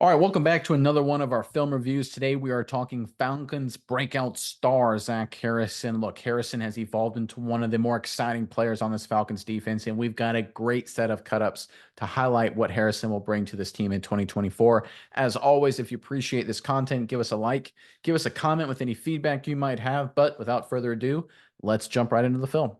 All right, welcome back to another one of our film reviews. Today we are talking Falcons breakout star, Zach Harrison. Look, Harrison has evolved into one of the more exciting players on this Falcons defense, and we've got a great set of cut-ups to highlight what Harrison will bring to this team in 2024. As always, if you appreciate this content, give us a like, give us a comment with any feedback you might have. But without further ado, let's jump right into the film.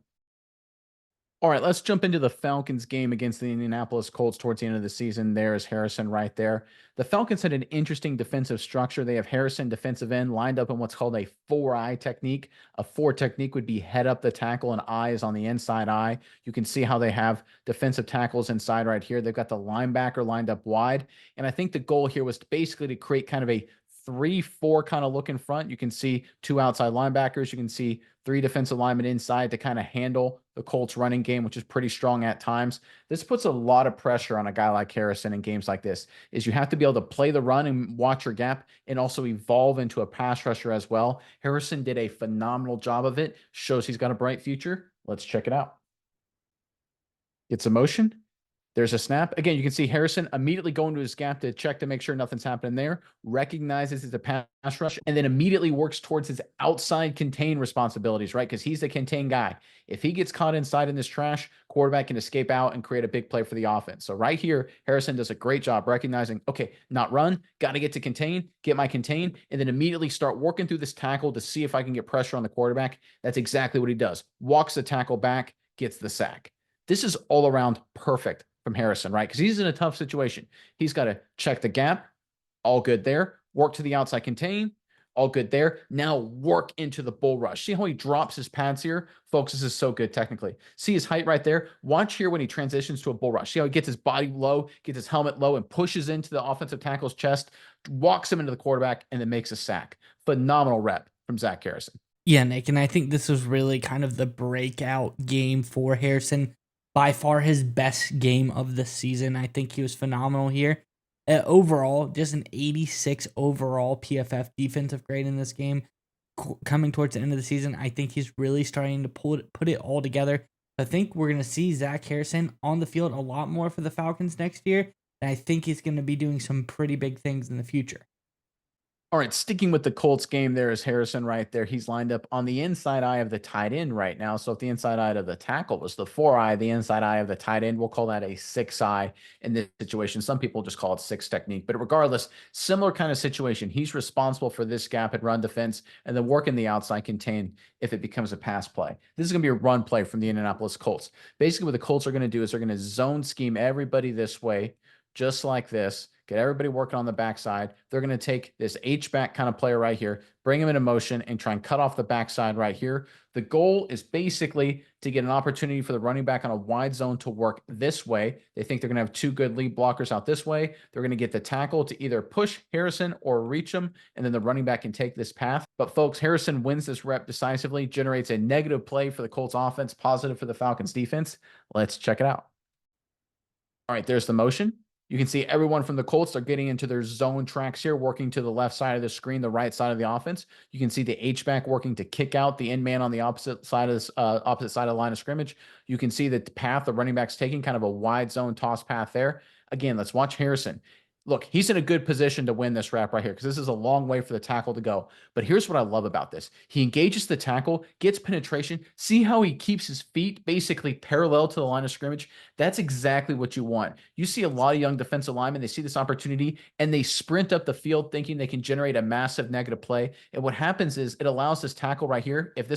All right, let's jump into the Falcons game against the Indianapolis Colts towards the end of the season. There's Harrison right there. The Falcons had an interesting defensive structure. They have Harrison, defensive end, lined up in what's called a four-eye technique. A four technique would be head up the tackle and eyes on the inside eye. You can see how they have defensive tackles inside right here. They've got the linebacker lined up wide. And I think the goal here was basically to create kind of a 3-4 kind of look in front. You can see two outside linebackers. You can see three defensive linemen inside to kind of handle the Colts running game, which is pretty strong at times. This puts a lot of pressure on a guy like Harrison in games like this, is you have to be able to play the run and watch your gap and also evolve into a pass rusher as well. Harrison did a phenomenal job of it. Shows he's got a bright future. Let's check it out. It's a motion. There's a snap. Again, you can see Harrison immediately going to his gap to check to make sure nothing's happening there, recognizes it's a pass rush, and then immediately works towards his outside contain responsibilities, right? Because he's the contain guy. If he gets caught inside in this trash, quarterback can escape out and create a big play for the offense. So right here, Harrison does a great job recognizing, okay, not run, got to get to contain, get my contain, and then immediately start working through this tackle to see if I can get pressure on the quarterback. That's exactly what he does. Walks the tackle back, gets the sack. This is all around perfect from Harrison, right? Because he's in a tough situation. He's got to check the gap, all good there. Work to the outside contain, all good there. Now work into the bull rush. See how he drops his pads here? Folks, this is so good technically. See his height right there? Watch here when he transitions to a bull rush. See how he gets his body low, gets his helmet low, and pushes into the offensive tackle's chest, walks him into the quarterback, and then makes a sack. Phenomenal rep from Zach Harrison. Yeah, Nick, and I think this was really kind of the breakout game for Harrison. By far his best game of the season. I think he was phenomenal here. Overall, just an 86 overall PFF defensive grade in this game. Coming towards the end of the season, I think he's really starting to put it all together. I think we're going to see Zach Harrison on the field a lot more for the Falcons next year. And I think he's going to be doing some pretty big things in the future. All right, sticking with the Colts game, there is Harrison right there. He's lined up on the inside eye of the tight end right now. So if the inside eye of the tackle was the four eye, the inside eye of the tight end, we'll call that a six eye in this situation. Some people just call it six technique, but regardless, similar kind of situation. He's responsible for this gap and run defense and then work in the outside contain if it becomes a pass play. This is going to be a run play from the Indianapolis Colts. Basically, what the Colts are going to do is they're going to zone scheme everybody this way, just like this. Get everybody working on the backside. They're going to take this H-back kind of player right here, bring him into motion, and try and cut off the backside right here. The goal is basically to get an opportunity for the running back on a wide zone to work this way. They think they're going to have two good lead blockers out this way. They're going to get the tackle to either push Harrison or reach him, and then the running back can take this path. But folks, Harrison wins this rep decisively, generates a negative play for the Colts offense, positive for the Falcons defense. Let's check it out. All right, there's the motion. You can see everyone from the Colts are getting into their zone tracks here, working to the left side of the screen, the right side of the offense. You can see the H-back working to kick out the end man on the opposite side of the line of scrimmage. You can see that the path the running back's taking, kind of a wide zone toss path there. Again, let's watch Harrison. Look, he's in a good position to win this wrap right here because this is a long way for the tackle to go. But here's what I love about this. He engages the tackle, gets penetration. See how he keeps his feet basically parallel to the line of scrimmage? That's exactly what you want. You see a lot of young defensive linemen, they see this opportunity and they sprint up the field thinking they can generate a massive negative play. And what happens is it allows this tackle right here. If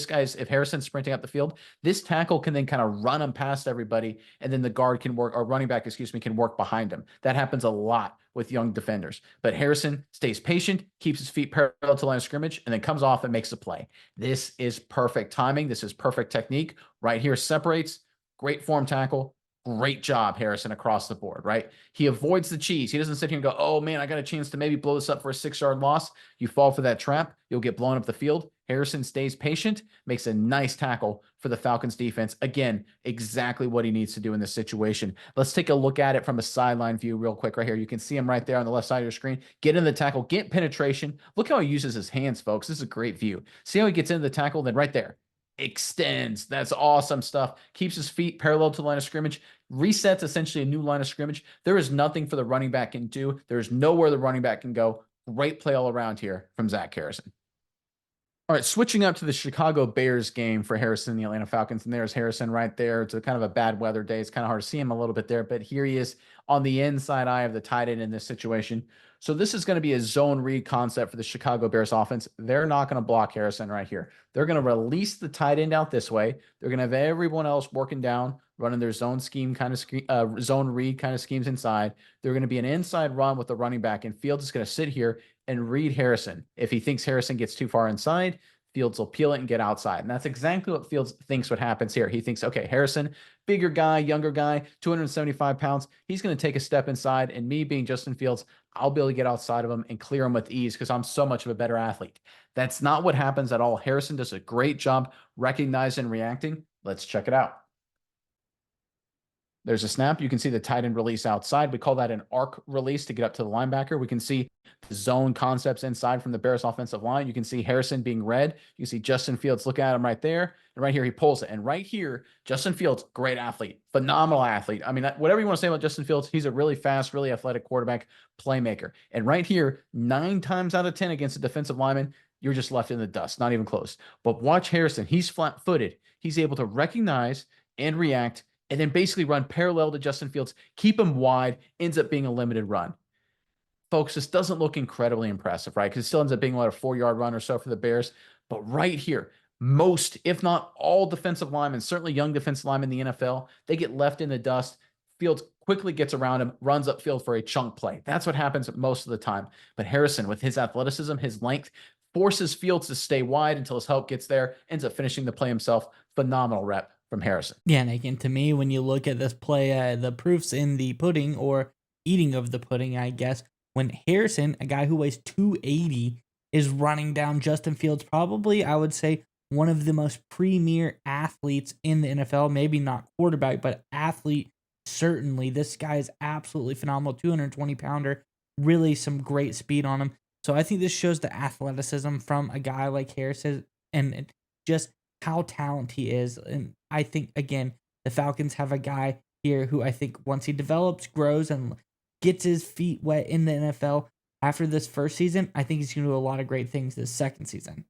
Harrison's sprinting up the field, this tackle can then kind of run him past everybody. And then the guard can work, or running back, can work behind him. That happens a lot with young defenders. But Harrison stays patient, keeps his feet parallel to the line of scrimmage, and then comes off and makes a play. This is perfect timing. This is perfect technique. Right here separates. Great form tackle. Great job, Harrison, across the board, right? He avoids the cheese. He doesn't sit here and go, oh, man, I got a chance to maybe blow this up for a 6-yard loss. You fall for that trap. You'll get blown up the field. Harrison stays patient, makes a nice tackle for the Falcons defense. Again, exactly what he needs to do in this situation. Let's take a look at it from a sideline view real quick right here. You can see him right there on the left side of your screen. Get in the tackle, get penetration. Look how he uses his hands, folks. This is a great view. See how he gets into the tackle? Then right there, extends. That's awesome stuff. Keeps his feet parallel to the line of scrimmage, resets essentially a new line of scrimmage. There is nothing for the running back can do. There is nowhere the running back can go. Great play all around here from Zach Harrison. All right, switching up to the Chicago Bears game for Harrison and the Atlanta Falcons. And there's Harrison right there. It's a kind of a bad weather day. It's kind of hard to see him a little bit there, but here he is on the inside eye of the tight end in this situation. So this is going to be a zone read concept for the Chicago Bears offense. They're not going to block Harrison right here. They're going to release the tight end out this way. They're going to have everyone else working down, running their zone scheme kind of zone read kind of schemes inside. They're going to be an inside run with the running back, and Fields is going to sit here and read Harrison. If he thinks Harrison gets too far inside, Fields will peel it and get outside. And that's exactly what Fields thinks what happens here. He thinks, okay, Harrison, bigger guy, younger guy, 275 pounds. He's going to take a step inside. And me being Justin Fields, I'll be able to get outside of him and clear him with ease because I'm so much of a better athlete. That's not what happens at all. Harrison does a great job recognizing and reacting. Let's check it out. There's a snap. You can see the tight end release outside. We call that an arc release to get up to the linebacker. We can see the zone concepts inside from the Bears offensive line. You can see Harrison being read. You can see Justin Fields looking at him right there. And right here, he pulls it. And right here, Justin Fields, great athlete, phenomenal athlete. I mean, whatever you want to say about Justin Fields, he's a really fast, really athletic quarterback, playmaker. And right here, 9 times out of 10 against a defensive lineman, you're just left in the dust, not even close. But watch Harrison. He's flat-footed. He's able to recognize and react and then basically run parallel to Justin Fields, keep him wide, ends up being a limited run. Folks, this doesn't look incredibly impressive, right? Because it still ends up being a 4-yard run or so for the Bears. But right here, most, if not all defensive linemen, certainly young defensive linemen in the NFL, they get left in the dust. Fields quickly gets around him, runs upfield for a chunk play. That's what happens most of the time. But Harrison, with his athleticism, his length, forces Fields to stay wide until his help gets there, ends up finishing the play himself. Phenomenal rep from Harrison. Yeah, and again, to me, when you look at this play, the proof's in the pudding or eating of the pudding, I guess. When Harrison, a guy who weighs 280, is running down Justin Fields, probably, I would say, one of the most premier athletes in the NFL. Maybe not quarterback, but athlete, certainly. This guy is absolutely phenomenal. 220-pounder, really some great speed on him. So I think this shows the athleticism from a guy like Harrison and just how talented he is. And I think, again, the Falcons have a guy here who I think once he develops, grows, and gets his feet wet in the NFL after this first season, I think he's going to do a lot of great things this second season.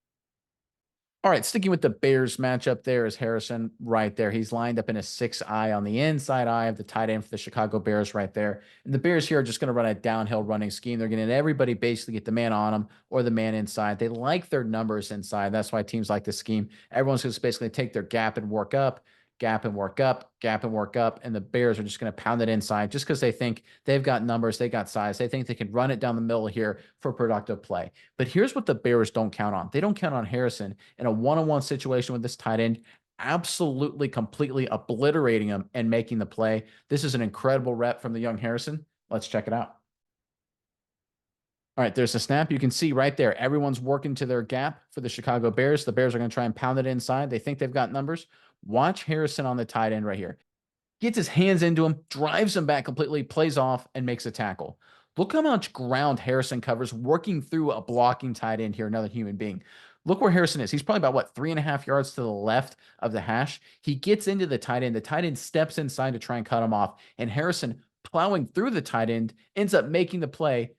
All right, sticking with the Bears matchup, there is Harrison right there. He's lined up in a 6-eye on the inside eye of the tight end for the Chicago Bears right there. And the Bears here are just going to run a downhill running scheme. They're going to everybody basically get the man on them or the man inside. They like their numbers inside. That's why teams like this scheme. Everyone's going to basically take their gap and work up, gap and work up, gap and work up, and the Bears are just going to pound it inside just because they think they've got numbers, they got size, they think they can run it down the middle here for productive play. But here's what the Bears don't count on. They don't count on Harrison in a one-on-one situation with this tight end, absolutely, completely obliterating him and making the play. This is an incredible rep from the young Harrison. Let's check it out. All right, there's a snap. You can see right there, everyone's working to their gap for the Chicago Bears. The Bears are going to try and pound it inside. They think they've got numbers. Watch Harrison on the tight end right here. Gets his hands into him, drives him back completely, plays off, and makes a tackle. Look how much ground Harrison covers working through a blocking tight end here, another human being. Look where Harrison is. He's probably about, 3.5 yards to the left of the hash. He gets into the tight end. The tight end steps inside to try and cut him off. And Harrison, plowing through the tight end, ends up making the play,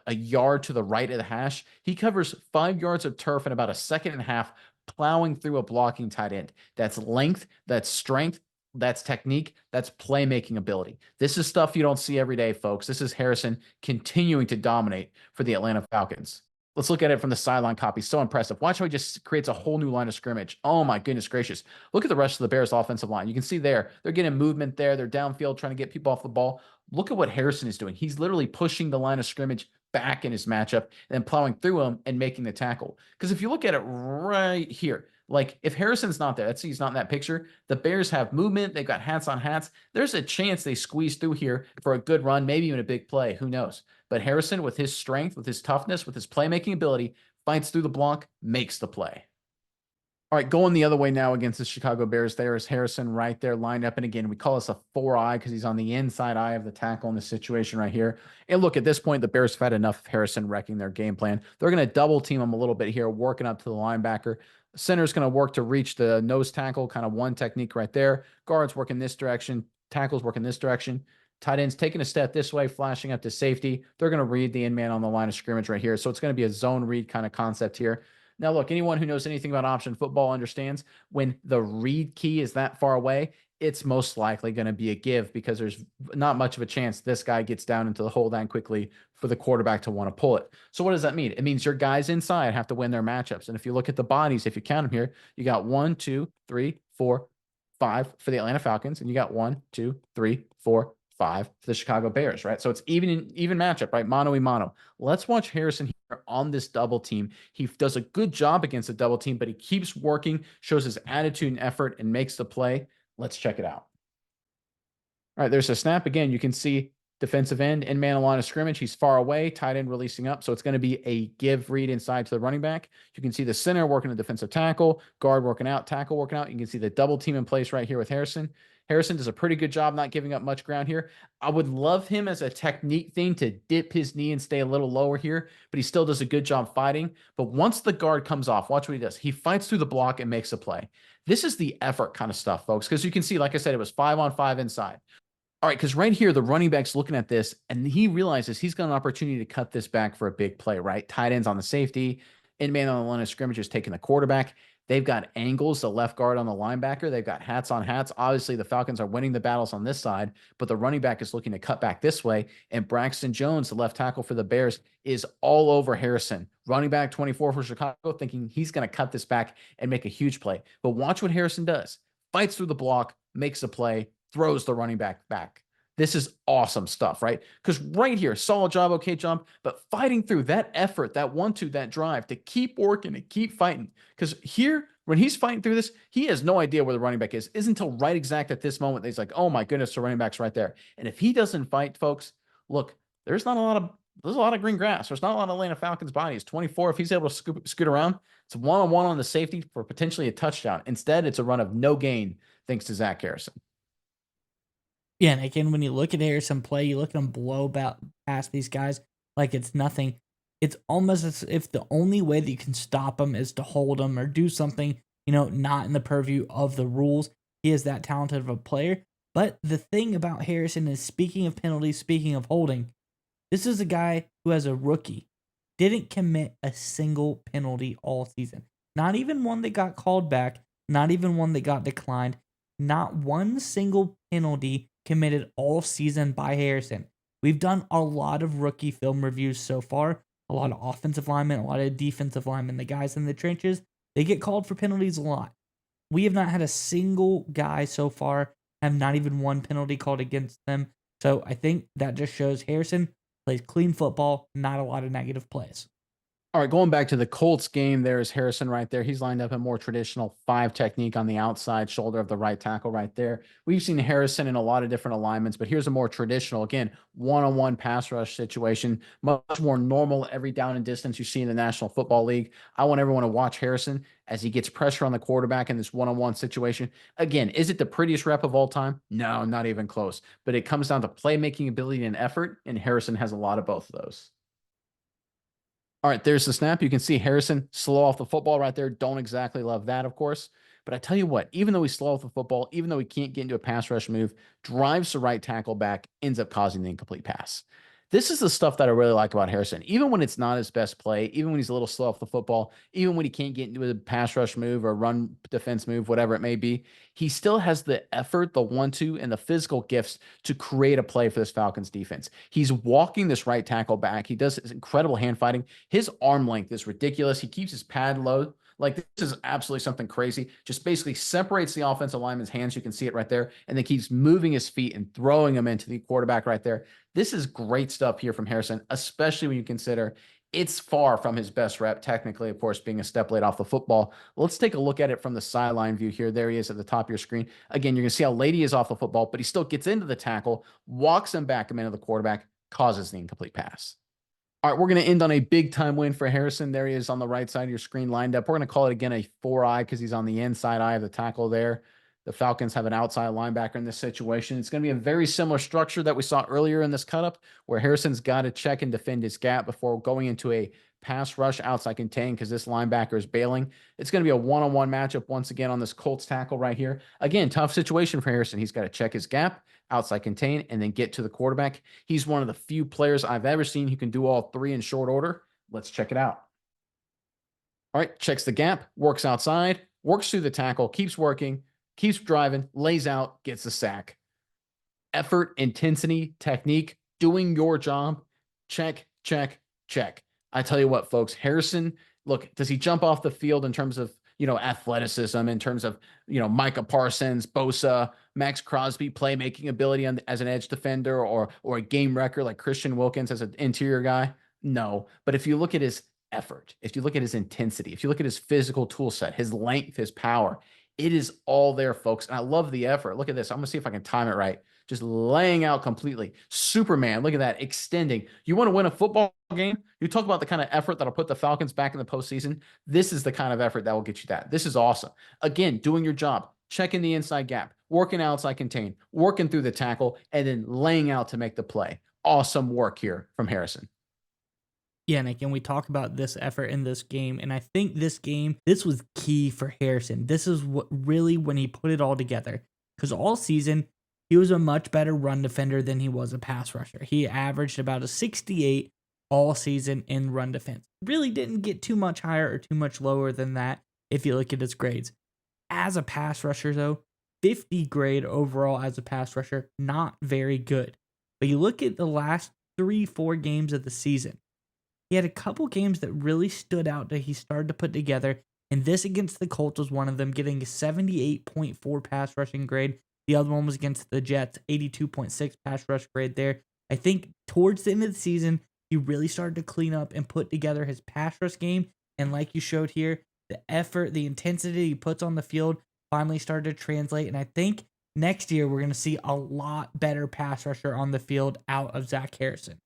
a yard to the right of the hash. He covers 5 yards of turf in about a second and a half, plowing through a blocking tight end. That's length, that's strength, that's technique, that's playmaking ability. This is stuff you don't see every day, folks. This is Harrison continuing to dominate for the Atlanta Falcons. Let's look at it from the sideline copy. So impressive. Watch how he just creates a whole new line of scrimmage. Oh my goodness gracious. Look at the rest of the Bears offensive line. You can see there, they're getting movement there. They're downfield trying to get people off the ball. Look at what Harrison is doing. He's literally pushing the line of scrimmage back in his matchup and then plowing through him and making the tackle. Because if you look at it right here, if Harrison's not there, let's see, he's not in that picture. The Bears have movement. They've got hats on hats. There's a chance they squeeze through here for a good run, maybe even a big play. Who knows? But Harrison, with his strength, with his toughness, with his playmaking ability, fights through the block, makes the play. All right, going the other way now against the Chicago Bears. There is Harrison right there lined up. And again, we call this a 4-eye because he's on the inside eye of the tackle in this situation right here. And look, at this point, the Bears have had enough of Harrison wrecking their game plan. They're going to double team him a little bit here, working up to the linebacker. Center's going to work to reach the nose tackle, kind of one technique right there. Guards working this direction, tackles working this direction. Tight ends taking a step this way, flashing up to safety. They're going to read the in man on the line of scrimmage right here. So it's going to be a zone read kind of concept here. Now, look, anyone who knows anything about option football understands when the read key is that far away, it's most likely going to be a give because there's not much of a chance this guy gets down into the hole that quickly for the quarterback to want to pull it. So what does that mean? It means your guys inside have to win their matchups. And if you look at the bodies, if you count them here, you got 1, 2, 3, 4, 5 for the Atlanta Falcons, and you got 1, 2, 3, 4, 5 for the Chicago Bears, right? So it's even matchup, right? Mano a mano. Let's watch Harrison here on this double team. He does a good job against a double team, but he keeps working, shows his attitude and effort, and makes the play. Let's check it out. All right, there's a snap. Again, you can see defensive end, in man line of scrimmage. He's far away, tight end releasing up. So it's going to be a give read inside to the running back. You can see the center working the defensive tackle, guard working out, tackle working out. You can see the double team in place right here with Harrison. Harrison does a pretty good job not giving up much ground here. I would love him as a technique thing to dip his knee and stay a little lower here, but he still does a good job fighting. But once the guard comes off, watch what he does. He fights through the block and makes a play. This is the effort kind of stuff, folks, because you can see, like I said, it was 5-on-5 inside. All right, because right here, the running back's looking at this, and he realizes he's got an opportunity to cut this back for a big play, right? Tight ends on the safety, in man on the line of scrimmage is taking the quarterback. They've got angles, the left guard on the linebacker. They've got hats on hats. Obviously, the Falcons are winning the battles on this side, but the running back is looking to cut back this way. And Braxton Jones, the left tackle for the Bears, is all over Harrison. Running back 24 for Chicago, thinking he's going to cut this back and make a huge play. But watch what Harrison does. Fights through the block, makes a play, throws the running back. This is awesome stuff, right? Because right here, solid job, okay job, but fighting through that effort, that 1-2, that drive to keep working and keep fighting. Because here, when he's fighting through this, he has no idea where the running back is. Isn't until right exact at this moment that he's like, oh my goodness, the running back's right there. And if he doesn't fight, folks, look, there's a lot of green grass. There's not a lot of Atlanta Falcons bodies. 24, if he's able to scoot around, it's one-on-one on the safety for potentially a touchdown. Instead, it's a run of no gain thanks to Zach Harrison. Yeah, and again, when you look at Harrison play, you look at him blow about past these guys like it's nothing. It's almost as if the only way that you can stop him is to hold him or do something, not in the purview of the rules. He is that talented of a player. But the thing about Harrison is, speaking of penalties, speaking of holding, this is a guy who, as a rookie, didn't commit a single penalty all season. Not even one that got called back, not even one that got declined. Not one single penalty committed all season by Harrison. We've done a lot of rookie film reviews so far, a lot of offensive linemen, a lot of defensive linemen, the guys in the trenches, they get called for penalties a lot. We have not had a single guy so far have not even one penalty called against them. So I think that just shows Harrison plays clean football, not a lot of negative plays. All right, going back to the Colts game, there's Harrison right there. He's lined up a more traditional 5 technique on the outside shoulder of the right tackle right there. We've seen Harrison in a lot of different alignments, but here's a more traditional, again, one-on-one pass rush situation, much more normal every down and distance you see in the National Football League. I want everyone to watch Harrison as he gets pressure on the quarterback in this one-on-one situation. Again, is it the prettiest rep of all time? No, not even close. But it comes down to playmaking ability and effort, and Harrison has a lot of both of those. All right, there's the snap. You can see Harrison slow off the football right there. Don't exactly love that, of course. But I tell you what, even though he's slow off the football, even though he can't get into a pass rush move, drives the right tackle back, ends up causing the incomplete pass. This is the stuff that I really like about Harrison. Even when it's not his best play, even when he's a little slow off the football, even when he can't get into a pass rush move or run defense move, whatever it may be, he still has the effort, the 1-2, and the physical gifts to create a play for this Falcons defense. He's walking this right tackle back. He does incredible hand fighting. His arm length is ridiculous. He keeps his pad low. Like, this is absolutely something crazy. Just basically separates the offensive lineman's hands. You can see it right there. And then keeps moving his feet and throwing them into the quarterback right there. This is great stuff here from Harrison, especially when you consider it's far from his best rep, technically, of course, being a step late off the football. Let's take a look at it from the sideline view here. There he is at the top of your screen. Again, you're going to see how late he is off the football, but he still gets into the tackle, walks him back into the quarterback, causes the incomplete pass. All right, we're going to end on a big time win for Harrison. There he is on the right side of your screen lined up. We're going to call it again a 4-eye because he's on the inside eye of the tackle there. The Falcons have an outside linebacker in this situation. It's going to be a very similar structure that we saw earlier in this cut up, where Harrison's got to check and defend his gap before going into a pass rush outside contain because this linebacker is bailing. It's going to be a one-on-one matchup once again on this Colts tackle right here. Again, tough situation for Harrison. He's got to check his gap, outside contain, and then get to the quarterback. He's one of the few players I've ever seen who can do all three in short order. Let's check it out. All right, checks the gap, works outside, works through the tackle, keeps working, keeps driving, lays out, gets the sack. Effort, intensity, technique, doing your job. Check, check, check. I tell you what, folks, Harrison, look, does he jump off the field in terms of, athleticism, in terms of, Micah Parsons, Bosa, Max Crosby, playmaking ability as an edge defender or a game wrecker like Christian Wilkins as an interior guy? No. But if you look at his effort, if you look at his intensity, if you look at his physical tool set, his length, his power, it is all there, folks. And I love the effort. Look at this. I'm going to see if I can time it right. Just laying out completely. Superman, look at that, extending. You want to win a football game? You talk about the kind of effort that'll put the Falcons back in the postseason. This is the kind of effort that will get you that. This is awesome. Again, doing your job, checking the inside gap, working outside contain, working through the tackle, and then laying out to make the play. Awesome work here from Harrison. Yeah, Nick, and we talk about this effort in this game, and I think this was key for Harrison. This is what really when he put it all together, because all season he was a much better run defender than he was a pass rusher. He averaged about a 68 all season in run defense. Really didn't get too much higher or too much lower than that if you look at his grades. As a pass rusher, though, 50 grade overall as a pass rusher, not very good. But you look at the last 3-4 games of the season. He had a couple games that really stood out that he started to put together, and this against the Colts was one of them, getting a 78.4 pass rushing grade. The other one was against the Jets, 82.6 pass rush grade there. I think towards the end of the season, he really started to clean up and put together his pass rush game, and like you showed here, the effort, the intensity he puts on the field finally started to translate, and I think next year we're going to see a lot better pass rusher on the field out of Zach Harrison.